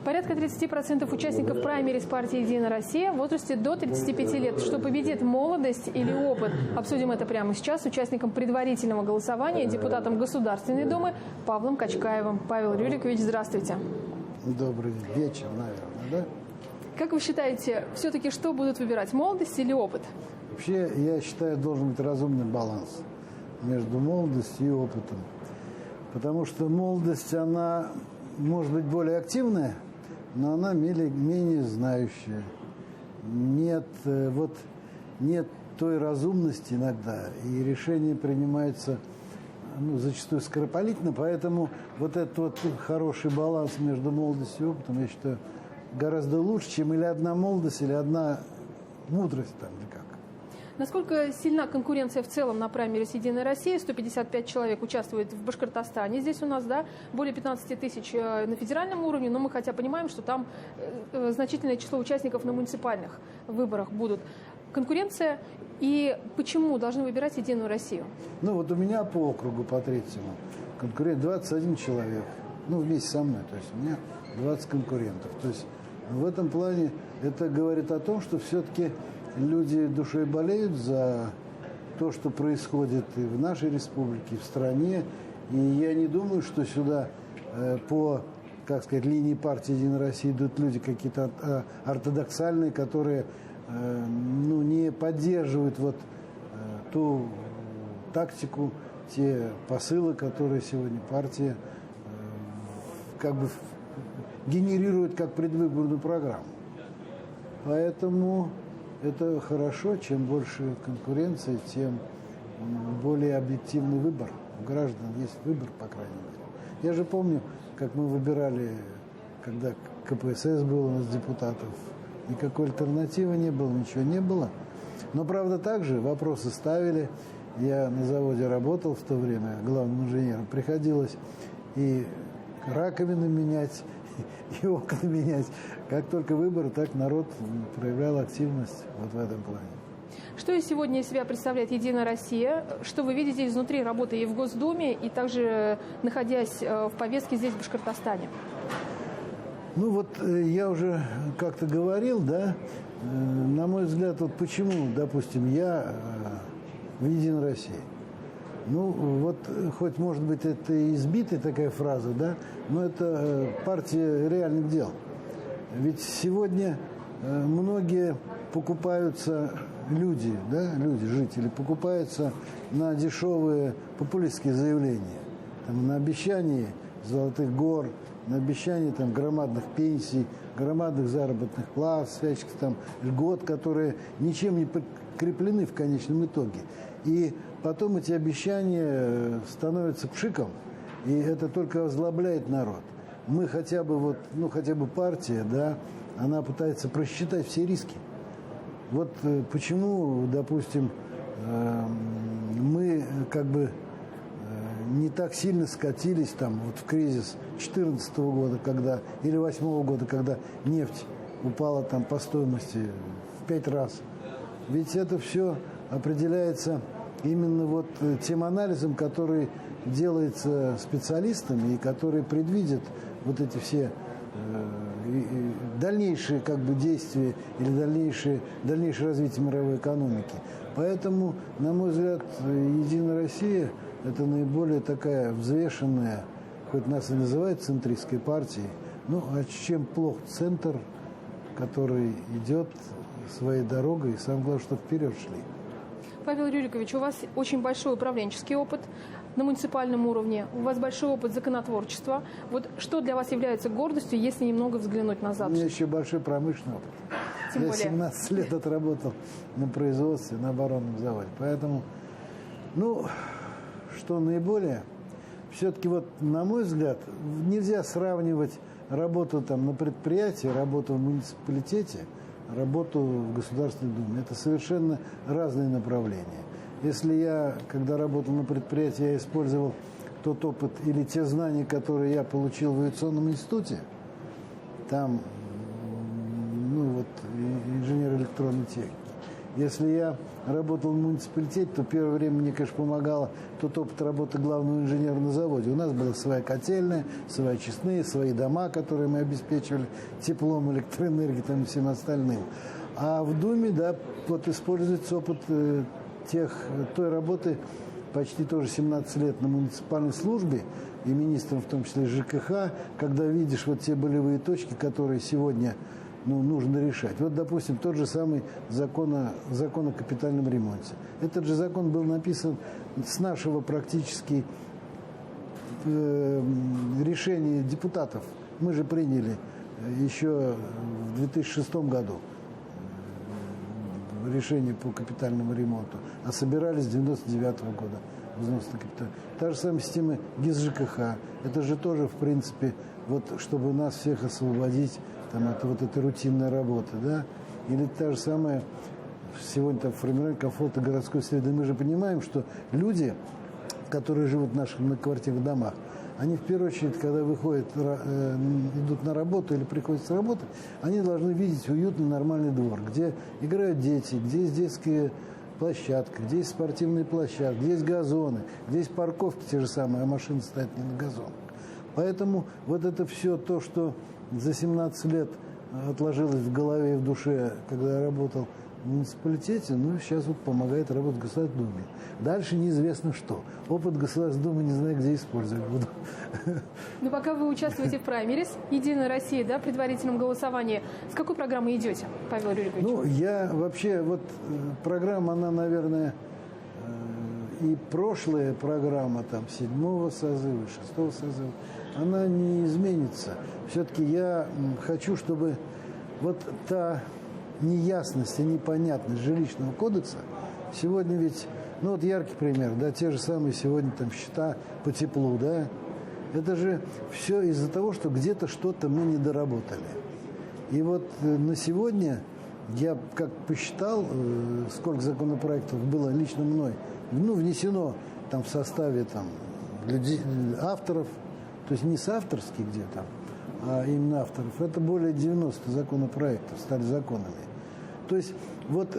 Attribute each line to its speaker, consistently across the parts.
Speaker 1: Порядка 30% участников праймериз партии «Единая Россия» в возрасте до 35 лет. Что победит, молодость или опыт? Обсудим это прямо сейчас с участником предварительного голосования, депутатом Государственной Думы Павлом Качкаевым. Павел Рюрикович, здравствуйте.
Speaker 2: Добрый вечер, наверное, да?
Speaker 1: Как вы считаете, все-таки что будут выбирать, молодость или опыт?
Speaker 2: Вообще, я считаю, должен быть разумный баланс между молодостью и опытом. Потому что молодость, она может быть более активная, но она менее знающая. Нет той разумности иногда, и решение принимается зачастую скоропалительно, поэтому вот этот вот хороший баланс между молодостью и опытом, я считаю, гораздо лучше, чем или одна молодость, или одна мудрость там, или как.
Speaker 1: Насколько сильна конкуренция в целом на праймериз «Единая Россия»? 155 человек участвует в Башкортостане. Здесь у нас, да, более 15 тысяч на федеральном уровне, но мы хотя понимаем, что там значительное число участников на муниципальных выборах будут. Конкуренция, и почему должны выбирать «Единую Россию»?
Speaker 2: Вот у меня по округу, по третьему, конкурент 21 человек, вместе со мной, то есть у меня 20 конкурентов. То есть в этом плане это говорит о том, что все-таки люди душой болеют за то, что происходит и в нашей республике, и в стране. И я не думаю, что сюда по, линии партии «Единая Россия» идут люди какие-то ортодоксальные, которые не поддерживают ту тактику, те посылы, которые сегодня партия генерирует как предвыборную программу. Поэтому это хорошо, чем больше конкуренции, тем более объективный выбор. У граждан есть выбор, по крайней мере. Я же помню, как мы выбирали, когда КПСС был у нас депутатов, никакой альтернативы не было, ничего не было. Но, правда, также вопросы ставили. Я на заводе работал в то время главным инженером. Приходилось и раковины менять, и окна менять. Как только выборы, так народ проявлял активность в этом плане.
Speaker 1: Что сегодня из себя представляет «Единая Россия»? Что вы видите изнутри работы и в Госдуме, и также находясь в повестке здесь, в Башкортостане?
Speaker 2: Я уже как-то говорил, да, на мой взгляд, почему, допустим, я в «Единой России». Хоть, может быть, это избитая такая фраза, да, но это партия реальных дел. Ведь сегодня многие покупаются, жители, покупаются на дешевые популистские заявления, на обещания золотых гор, на обещание громадных пенсий, громадных заработных плат, всяческих льгот, которые ничем не подкреплены в конечном итоге. И потом эти обещания становятся пшиком, и это только озлобляет народ. Мы хотя бы партия, да, она пытается просчитать все риски. Почему, допустим, мы не так сильно скатились в кризис 2014 года, или 2008 года, когда нефть упала по стоимости в 5 раз. Ведь это все определяется именно тем анализом, который делается специалистами и который предвидит эти все дальнейшие действия или дальнейшее развитие мировой экономики. Поэтому, на мой взгляд, «Единая Россия» – это наиболее такая взвешенная, хоть нас и называют центристской партией, а чем плох центр, который идет своей дорогой, и самое главное, что вперед шли.
Speaker 1: Павел Рюрикович, у вас очень большой управленческий опыт на муниципальном уровне, у вас большой опыт законотворчества. Что для вас является гордостью, если немного взглянуть назад?
Speaker 2: У меня еще большой промышленный опыт. Я 17 лет отработал на производстве, на оборонном заводе. Поэтому, что наиболее, все-таки, на мой взгляд, нельзя сравнивать работу на предприятии, работу в муниципалитете, работу в Государственной Думе. Это совершенно разные направления. Если я, когда работал на предприятии, я использовал тот опыт или те знания, которые я получил в авиационном институте, там, инженер электронной техники, Если я работал в муниципалитете, то первое время мне, конечно, помогало тот опыт работы главного инженера на заводе. У нас была своя котельная, свои очистные, свои дома, которые мы обеспечивали теплом, электроэнергией там, и всем остальным. А в Думе, да, вот используется опыт той работы, почти тоже 17 лет на муниципальной службе, и министром, в том числе ЖКХ, когда видишь вот те болевые точки, которые сегодня нужно решать. Вот, допустим, тот же самый закон о капитальном ремонте. Этот же закон был написан с нашего практически решения депутатов. Мы же приняли еще в 2006 году решение по капитальному ремонту, а собирались с 1999 года взнос на капитал. Та же самая система ГИС ЖКХ. Это же тоже, в принципе, вот чтобы нас всех освободить, там, это вот эта рутинная работа, да? Или та же самая сегодня там формирование комфорта городской среды. Мы же понимаем, что люди, которые живут в наших многоквартирных домах, они в первую очередь, когда выходят, идут на работу или приходят с работы, они должны видеть уютный, нормальный двор, где играют дети, где есть детские площадки, где есть спортивные площадки, где есть газоны, где есть парковки те же самые, а машины стоят не на газонах. Поэтому вот это все то, что за 17 лет отложилось в голове и в душе, когда я работал в муниципалитете, сейчас вот помогает работать в Государственной Думе. Дальше неизвестно что. Опыт Государственной Думы не знаю, где использовать буду.
Speaker 1: Ну, пока вы участвуете в праймерис «Единая Россия», да, предварительном голосовании, с какой программой идете, Павел Рюрикович?
Speaker 2: Я вообще, вот программа, она, наверное, и прошлая программа, там, 7-го созыва, 6-го созыва, она не изменится. Все-таки я хочу, чтобы вот та неясность и непонятность жилищного кодекса, сегодня ведь, вот яркий пример, да, те же самые сегодня там счета по теплу, да, это же все из-за того, что где-то что-то мы не доработали. И вот на сегодня я как посчитал, сколько законопроектов было лично мной, внесено там в составе там людей, авторов, то есть не соавторские где-то, а именно авторов, это более 90 законопроектов стали законами. То есть вот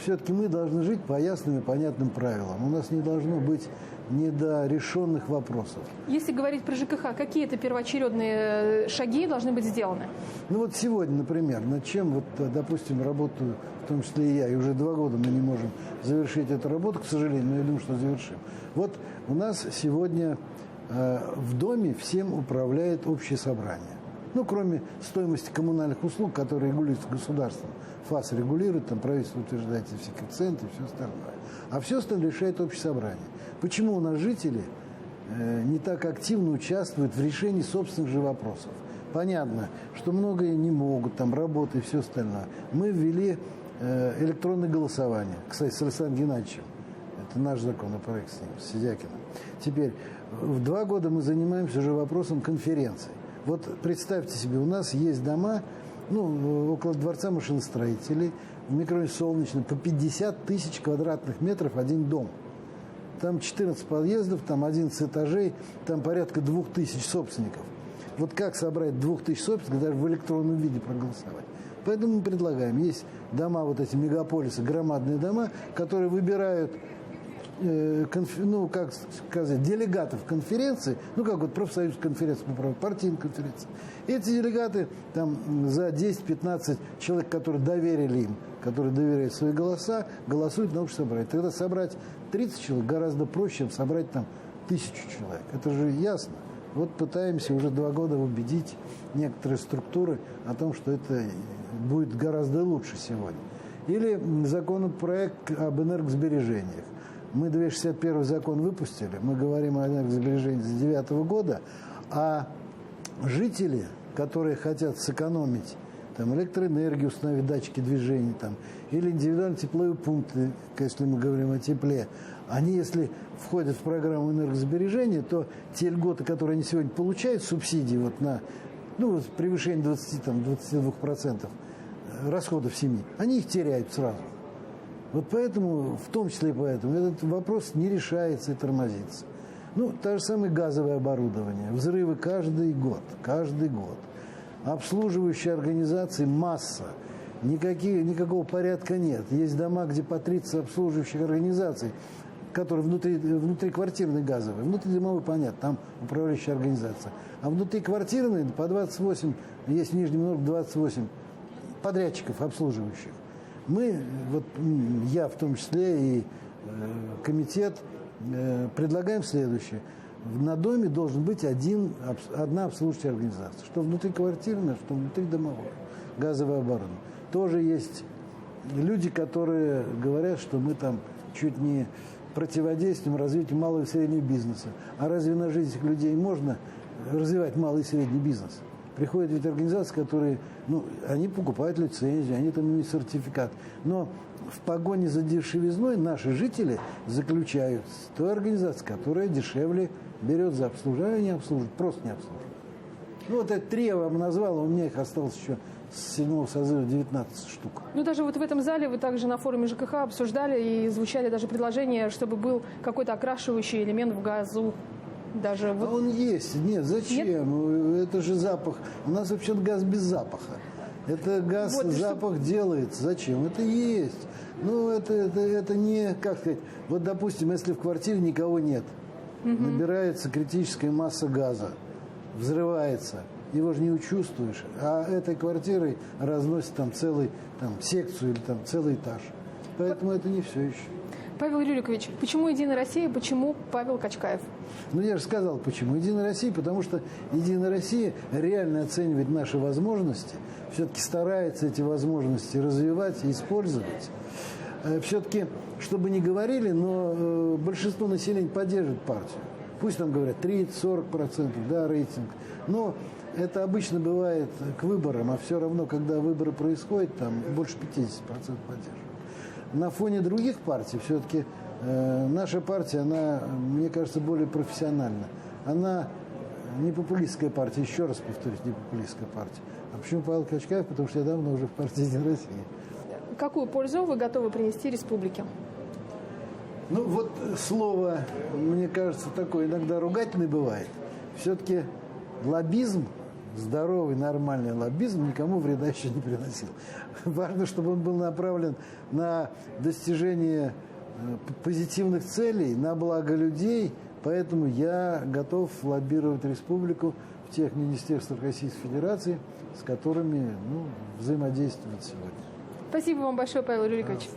Speaker 2: все-таки мы должны жить по ясным и понятным правилам. У нас не должно быть недорешенных вопросов.
Speaker 1: Если говорить про ЖКХ, какие-то первоочередные шаги должны быть сделаны?
Speaker 2: Вот сегодня, например, над чем, вот, допустим, работаю, в том числе и я, и уже 2 года мы не можем завершить эту работу, к сожалению, но я думаю, что завершим. Вот у нас сегодня в доме всем управляет общее собрание. Кроме стоимости коммунальных услуг, которые регулируются государством. ФАС регулирует, там правительство утверждает все коэффициенты и все остальное. А все остальное решает общее собрание. Почему у нас жители не так активно участвуют в решении собственных же вопросов? Понятно, что многие не могут, там работа и все остальное. Мы ввели электронное голосование. Кстати, с Александром Геннадьевичем. Это наш законопроект с ним, с Сидякиным. Теперь, в 2 года мы занимаемся уже вопросом конференций. Вот представьте себе, у нас есть дома, около Дворца машиностроителей, в микрорайоне Солнечный, по 50 тысяч квадратных метров один дом. Там 14 подъездов, там 11 этажей, там порядка 2000 собственников. Вот как собрать 2000 собственников, даже в электронном виде проголосовать? Поэтому мы предлагаем, есть дома, вот эти мегаполисы, громадные дома, которые выбирают как сказать, делегатов конференции, как вот профсоюз конференции, партийной конференции. Эти делегаты там за 10-15 человек, которые доверили им, которые доверяют свои голоса, голосуют на общее собрание. Тогда собрать 30 человек гораздо проще, чем собрать там 1000 человек. Это же ясно. Вот пытаемся уже 2 года убедить некоторые структуры о том, что это будет гораздо лучше сегодня. Или законопроект об энергосбережениях. Мы 261 закон выпустили, мы говорим о энергосбережении с 2009 года, а жители, которые хотят сэкономить там, электроэнергию, установить датчики движения там, или индивидуальные тепловые пункты, если мы говорим о тепле, они, если входят в программу энергосбережения, то те льготы, которые они сегодня получают, субсидии вот на превышение 22% расходов семьи, они их теряют сразу. Вот поэтому, в том числе и поэтому, этот вопрос не решается и тормозится. То же самое газовое оборудование. Взрывы каждый год. Обслуживающие организации масса. никакого порядка нет. Есть дома, где по 30 обслуживающих организаций, которые внутриквартирные газовые. Внутридомовые, понятно, там управляющая организация. А внутриквартирные по 28, есть в Нижнем Новгороде 28 подрядчиков обслуживающих. Я в том числе и комитет, предлагаем следующее. На доме должен быть одна обслуживающая организация. Что внутриквартирная, что внутридомовая. Газовое оборудование. Тоже есть люди, которые говорят, что мы там чуть не противодействуем развитию малого и среднего бизнеса. А разве на жизнь этих людей можно развивать малый и средний бизнес? Приходят ведь организации, которые, они покупают лицензию, они там имеют сертификат. Но в погоне за дешевизной наши жители заключают с той организацией, которая дешевле берет за обслуживание, не обслуживает, просто не обслуживает. Это 3 я вам назвал, у меня их осталось еще с 7-го созыва 19 штук.
Speaker 1: Даже в этом зале вы также на форуме ЖКХ обсуждали и звучали даже предложение, чтобы был какой-то окрашивающий элемент в газу.
Speaker 2: Он есть. Нет, зачем? Нет? Это же запах. У нас вообще-то газ без запаха. Это газ, запах делается. Зачем? Это есть. Это не, как сказать, допустим, если в квартире никого нет, набирается критическая масса газа, взрывается, его же не учувствуешь, а этой квартирой разносит целую секцию или целый этаж. Поэтому это не все еще.
Speaker 1: Павел Рюрикович, почему «Единая Россия», почему Павел Качкаев?
Speaker 2: Я же сказал, почему. «Единая Россия», потому что «Единая Россия» реально оценивает наши возможности, все-таки старается эти возможности развивать и использовать. Все-таки, чтобы не говорили, но большинство населения поддерживает партию. Пусть там говорят 30-40%, рейтинг. Но это обычно бывает к выборам, а все равно, когда выборы происходят, там больше 50% поддерживают. На фоне других партий все-таки наша партия, она, мне кажется, более профессиональна. Она не популистская партия, еще раз повторюсь, не популистская партия. А почему Павел Качкаев? Потому что я давно уже в партии «Единая Россия».
Speaker 1: Какую пользу вы готовы принести республике?
Speaker 2: Слово, мне кажется, такое иногда ругательное бывает. Все-таки лоббизм, здоровый, нормальный лоббизм никому вреда еще не приносил. Важно, чтобы он был направлен на достижение позитивных целей, на благо людей. Поэтому я готов лоббировать республику в тех министерствах Российской Федерации, с которыми взаимодействовать сегодня.
Speaker 1: Спасибо вам большое, Павел Рюрикович.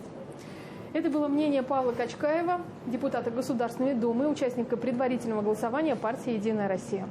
Speaker 1: Это было мнение Павла Качкаева, депутата Государственной Думы, участника предварительного голосования партии «Единая Россия».